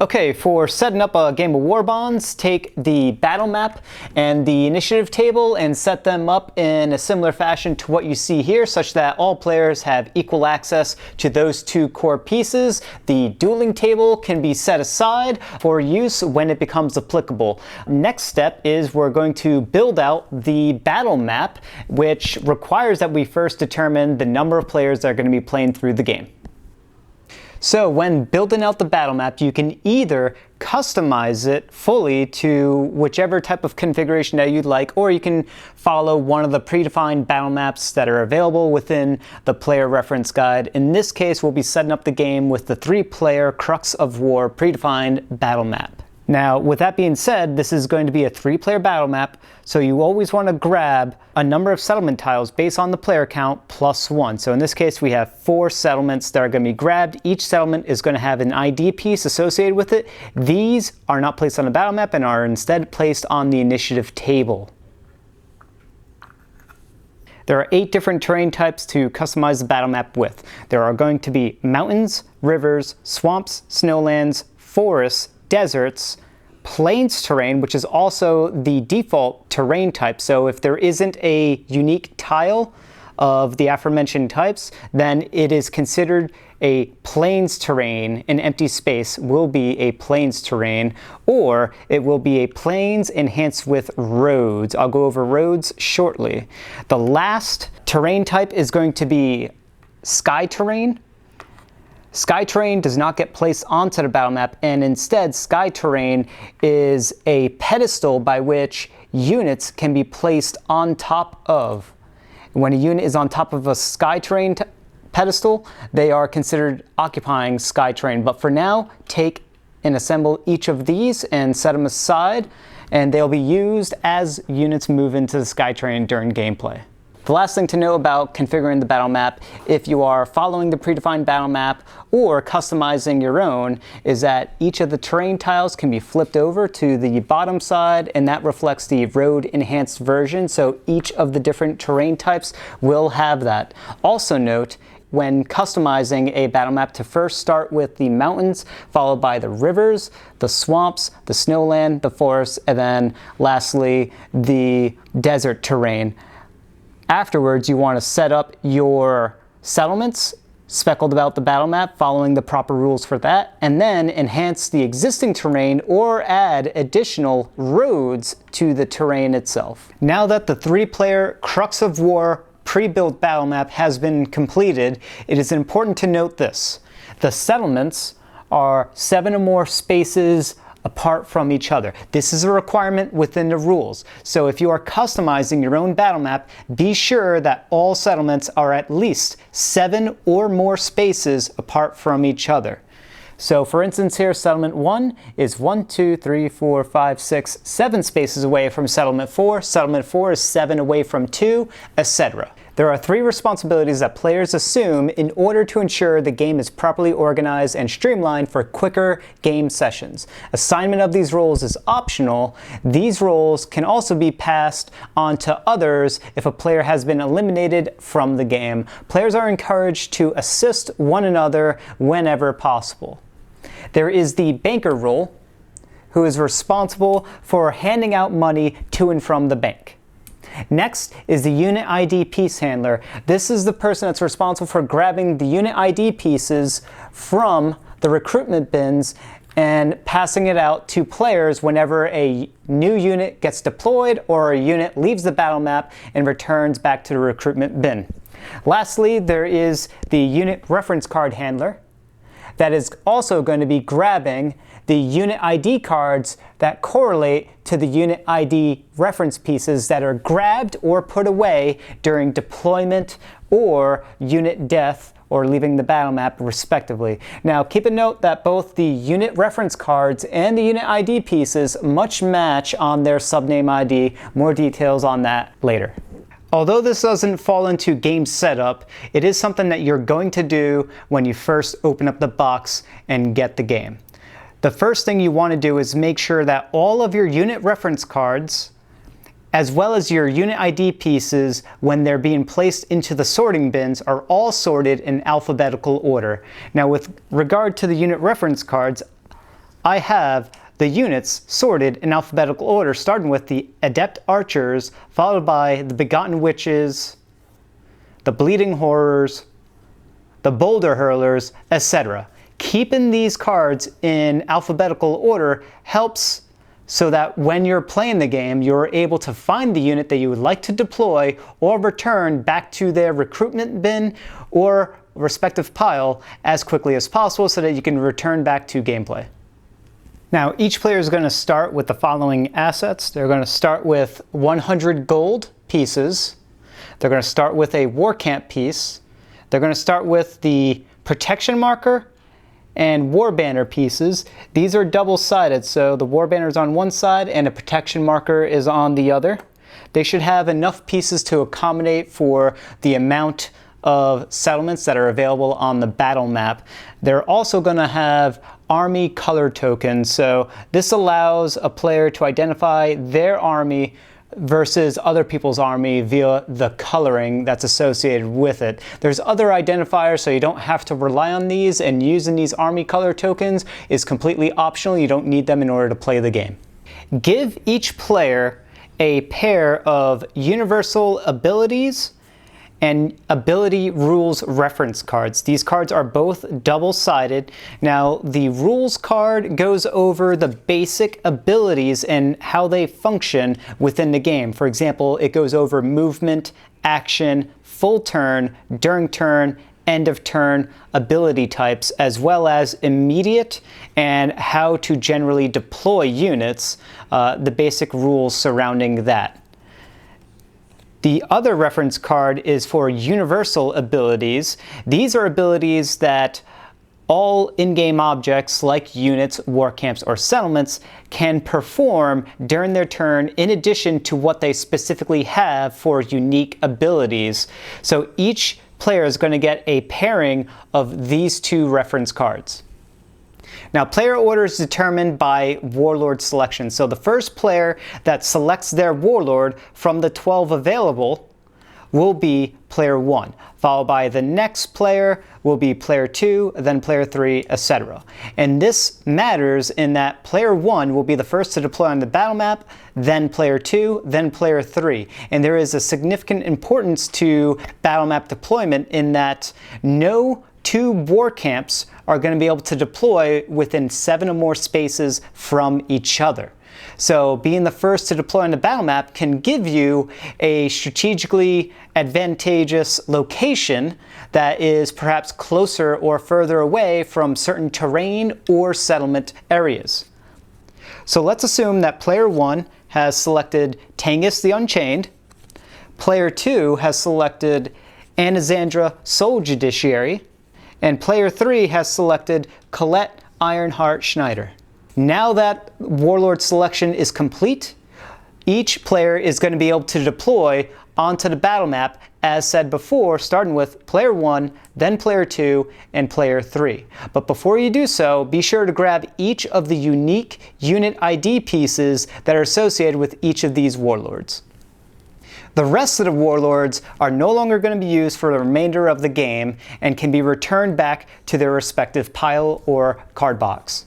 Okay, for setting up a game of WarBonds, take the battle map and the initiative table and set them up in a similar fashion to what you see here, such that all players have equal access to those two core pieces. The dueling table can be set aside for use when it becomes applicable. Next step is we're going to build out the battle map, which requires that we first determine the number of players that are going to be playing through the game. So when building out the battle map, you can either customize it fully to whichever type of configuration that you'd like, or you can follow one of the predefined battle maps that are available within the player reference guide. In this case, we'll be setting up the game with the 3-player Crux of War predefined battle map. Now, with that being said, this is going to be a 3-player battle map, so you always want to grab a number of settlement tiles based on the player count +1. So in this case, we have 4 settlements that are going to be grabbed. Each settlement is going to have an ID piece associated with it. These are not placed on the battle map and are instead placed on the initiative table. There are 8 different terrain types to customize the battle map with. There are going to be mountains, rivers, swamps, snowlands, forests, deserts, plains terrain, which is also the default terrain type. So if there isn't a unique tile of the aforementioned types, then it is considered a plains terrain. An empty space will be a plains terrain, or it will be a plains enhanced with roads. I'll go over roads shortly. The last terrain type is going to be sky terrain. Sky terrain does not get placed onto the battle map, and instead sky terrain is a pedestal by which units can be placed on top of. When a unit is on top of a sky terrain pedestal, they are considered occupying sky terrain. But for now, take and assemble each of these and set them aside, and they'll be used as units move into the sky terrain during gameplay. The last thing to know about configuring the battle map, if you are following the predefined battle map or customizing your own, is that each of the terrain tiles can be flipped over to the bottom side, and that reflects the road enhanced version. So each of the different terrain types will have that. Also note, when customizing a battle map, to first start with the mountains, followed by the rivers, the swamps, the snowland, the forests, and then lastly the desert terrain. Afterwards, you want to set up your settlements speckled about the battle map, following the proper rules for that, and then enhance the existing terrain or add additional roads to the terrain itself. Now that the 3-player Crux of War pre-built battle map has been completed, it is important to note this. The settlements are 7 or more spaces apart from each other. This is a requirement within the rules. So if you are customizing your own battle map, be sure that all settlements are at least 7 or more spaces apart from each other. So for instance here, settlement 1 is 1, 2, 3, 4, 5, 6, 7 spaces away from settlement 4. Settlement 4 is 7 away from 2, etc. There are 3 responsibilities that players assume in order to ensure the game is properly organized and streamlined for quicker game sessions. Assignment of these roles is optional. These roles can also be passed on to others if a player has been eliminated from the game. Players are encouraged to assist one another whenever possible. There is the banker role, who is responsible for handing out money to and from the bank. Next is the unit ID piece handler. This is the person that's responsible for grabbing the unit ID pieces from the recruitment bins and passing it out to players whenever a new unit gets deployed or a unit leaves the battle map and returns back to the recruitment bin. Lastly, there is the unit reference card handler that is also going to be grabbing the unit ID cards that correlate to the unit ID reference pieces that are grabbed or put away during deployment or unit death or leaving the battle map respectively. Now keep a note that both the unit reference cards and the unit ID pieces must match on their subname ID. More details on that later. Although this doesn't fall into game setup, it is something that you're going to do when you first open up the box and get the game. The first thing you want to do is make sure that all of your unit reference cards, as well as your unit ID pieces, when they're being placed into the sorting bins, are all sorted in alphabetical order. Now with regard to the unit reference cards, I have the units sorted in alphabetical order, starting with the Adept Archers, followed by the Begotten Witches, the Bleeding Horrors, the Boulder Hurlers, etc. Keeping these cards in alphabetical order helps so that when you're playing the game, you're able to find the unit that you would like to deploy or return back to their recruitment bin or respective pile as quickly as possible so that you can return back to gameplay. Now, each player is going to start with the following assets. They're going to start with 100 gold pieces. They're going to start with a war camp piece. They're going to start with the protection marker and war banner pieces. These are double-sided, so the war banner is on one side and a protection marker is on the other. They should have enough pieces to accommodate for the amount of settlements that are available on the battle map. They're also going to have army color tokens, so this allows a player to identify their army versus other people's army via the coloring that's associated with it. There's other identifiers, so you don't have to rely on these, and using these army color tokens is completely optional. You don't need them in order to play the game. Give each player a pair of universal abilities and ability rules reference cards. These cards are both double-sided. Now, the rules card goes over the basic abilities and how they function within the game. For example, it goes over movement, action, full turn, during turn, end of turn ability types, as well as immediate and how to generally deploy units, the basic rules surrounding that. The other reference card is for universal abilities. These are abilities that all in-game objects like units, war camps, or settlements can perform during their turn in addition to what they specifically have for unique abilities. So each player is going to get a pairing of these two reference cards. Now, player order is determined by Warlord Selection. So the first player that selects their Warlord from the 12 available will be player 1, followed by the next player will be player 2, then player 3, etc. And this matters in that player 1 will be the first to deploy on the battle map, then player 2, then player 3. And there is a significant importance to battle map deployment in that no two war camps are going to be able to deploy within 7 or more spaces from each other. So being the first to deploy on the battle map can give you a strategically advantageous location that is perhaps closer or further away from certain terrain or settlement areas. So let's assume that player 1 has selected Tangus the Unchained, player 2 has selected Anazandra Soul Judiciary, and player 3 has selected Colette Ironheart Schneider. Now that Warlord Selection is complete, each player is going to be able to deploy onto the battle map, as said before, starting with player 1, then player 2, and player 3. But before you do so, be sure to grab each of the unique unit ID pieces that are associated with each of these warlords. The rest of the warlords are no longer going to be used for the remainder of the game and can be returned back to their respective pile or card box.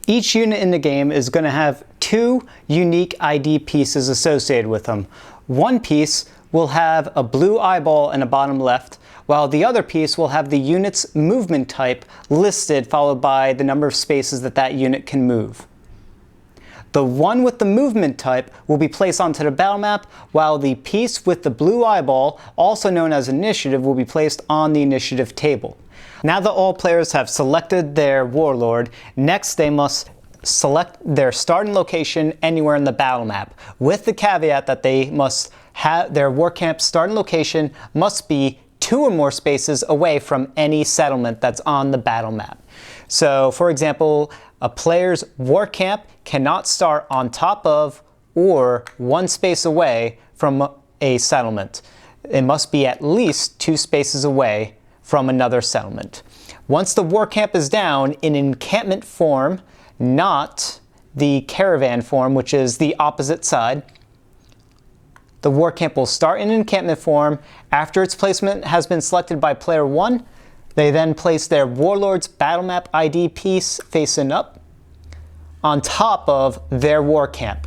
Each unit in the game is going to have 2 unique ID pieces associated with them. One piece will have a blue eyeball in the bottom left, while the other piece will have the unit's movement type listed, followed by the number of spaces that that unit can move. The one with the movement type will be placed onto the battle map, while the piece with the blue eyeball, also known as initiative, will be placed on the initiative table. Now that all players have selected their warlord, next they must select their starting location anywhere in the battle map, with the caveat that they must have their war camp starting location must be 2 or more spaces away from any settlement that's on the battle map. So, for example, a player's war camp cannot start on top of or 1 space away from a settlement. It must be at least 2 spaces away from another settlement. Once the war camp is down in encampment form, not the caravan form, which is the opposite side, the war camp will start in encampment form. After its placement has been selected by player 1, they then place their warlord's battle map ID piece facing up. on top of their war camp.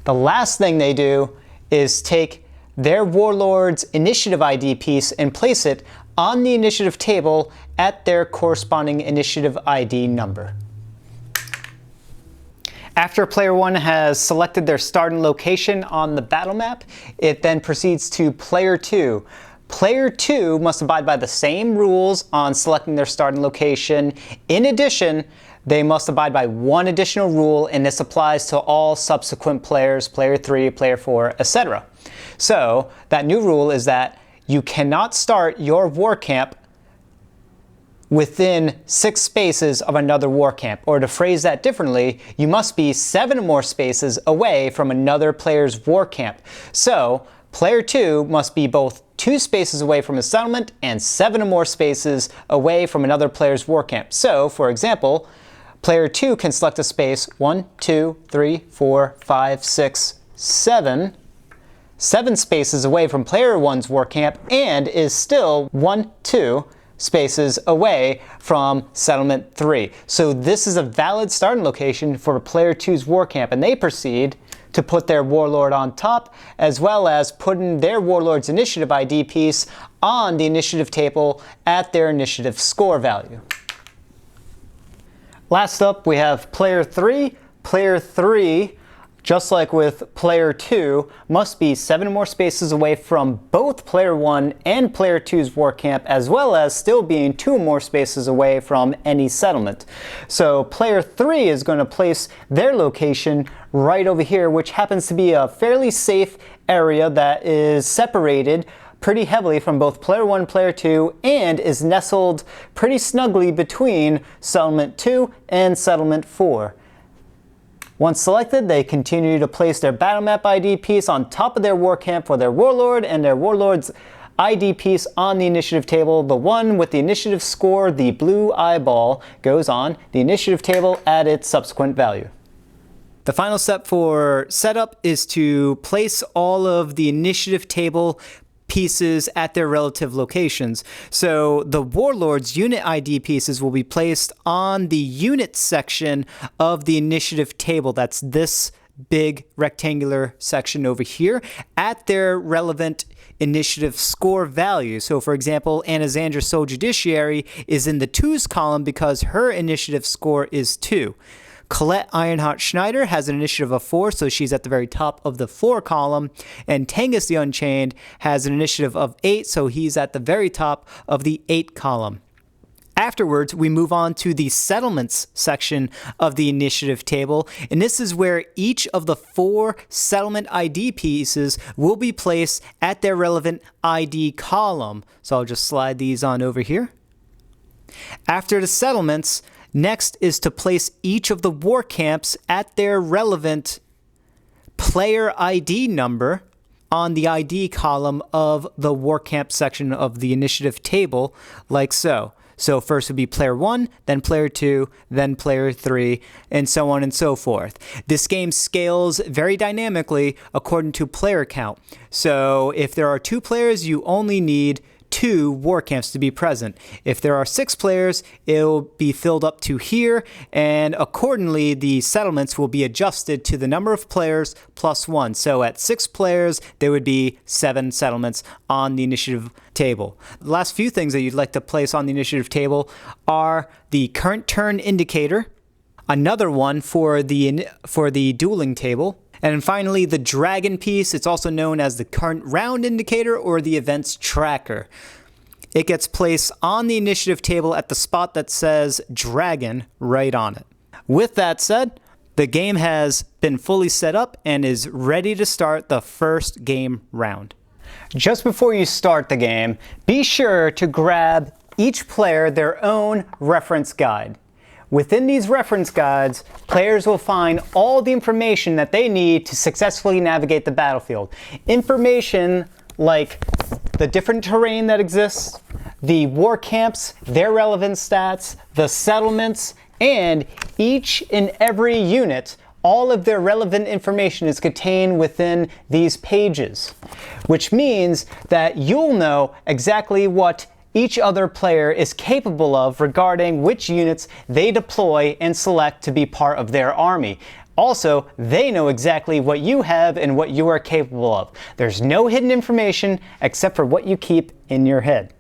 The last thing they do is take their warlord's initiative ID piece and place it on the initiative table at their corresponding initiative ID number. After player 1 has selected their starting location on the battle map, it then proceeds to player 2. Player 2 must abide by the same rules on selecting their starting location. In addition, they must abide by one additional rule, and this applies to all subsequent players, player 3, player 4, etc. So, that new rule is that you cannot start your war camp within 6 spaces of another war camp. Or to phrase that differently, you must be 7 or more spaces away from another player's war camp. So, player 2 must be both 2 spaces away from a settlement and 7 or more spaces away from another player's war camp. So, for example, player 2 can select a space 1, 2, 3, 4, 5, 6, 7 spaces away from player 1's war camp and is still 1, 2 spaces away from settlement 3. So this is a valid starting location for player 2's war camp, and they proceed to put their warlord on top, as well as putting their warlord's initiative ID piece on the initiative table at their initiative score value. Last up, we have player 3. Player 3, just like with player 2, must be 7 or more spaces away from both player 1 and player 2's war camp, as well as still being 2 or more spaces away from any settlement. So player 3 is going to place their location right over here, which happens to be a fairly safe area that is separated pretty heavily from both player 1 and player 2, and is nestled pretty snugly between settlement 2 and settlement 4. Once selected, they continue to place their battle map ID piece on top of their war camp for their warlord, and their warlord's ID piece on the initiative table. The one with the initiative score, the blue eyeball, goes on the initiative table at its subsequent value. The final step for setup is to place all of the initiative table pieces at their relative locations. So the warlord's unit ID pieces will be placed on the unit section of the initiative table. That's this big rectangular section over here at their relevant initiative score value. So for example, Anazandra Sole Judiciary is in the 2s column because her initiative score is 2. Colette Ironheart Schneider has an initiative of 4, so she's at the very top of the 4 column. And Tangus the Unchained has an initiative of 8, so he's at the very top of the 8 column. Afterwards, we move on to the settlements section of the initiative table, and this is where each of the 4 settlement ID pieces will be placed at their relevant ID column. So I'll just slide these on over here. After the settlements, next is to place each of the war camps at their relevant player ID number on the ID column of the war camp section of the initiative table, like so. So first would be player 1, then player 2, then player 3, and so on and so forth. This game scales very dynamically according to player count. So if there are 2 players, you only need 2 war camps to be present. If there are 6 players, it'll be filled up to here, and accordingly the settlements will be adjusted to the number of players plus 1. So at 6 players, there would be 7 settlements on the initiative table. The last few things that you'd like to place on the initiative table are the current turn indicator, another one for the dueling table, and finally, the dragon piece. It's also known as the current round indicator or the events tracker. It gets placed on the initiative table at the spot that says dragon right on it. With that said, the game has been fully set up and is ready to start the first game round. Just before you start the game, be sure to grab each player their own reference guide. Within these reference guides, players will find all the information that they need to successfully navigate the battlefield. Information like the different terrain that exists, the war camps, their relevant stats, the settlements, and each and every unit, all of their relevant information is contained within these pages, which means that you'll know exactly what each other player is capable of regarding which units they deploy and select to be part of their army. Also, they know exactly what you have and what you are capable of. There's no hidden information except for what you keep in your head.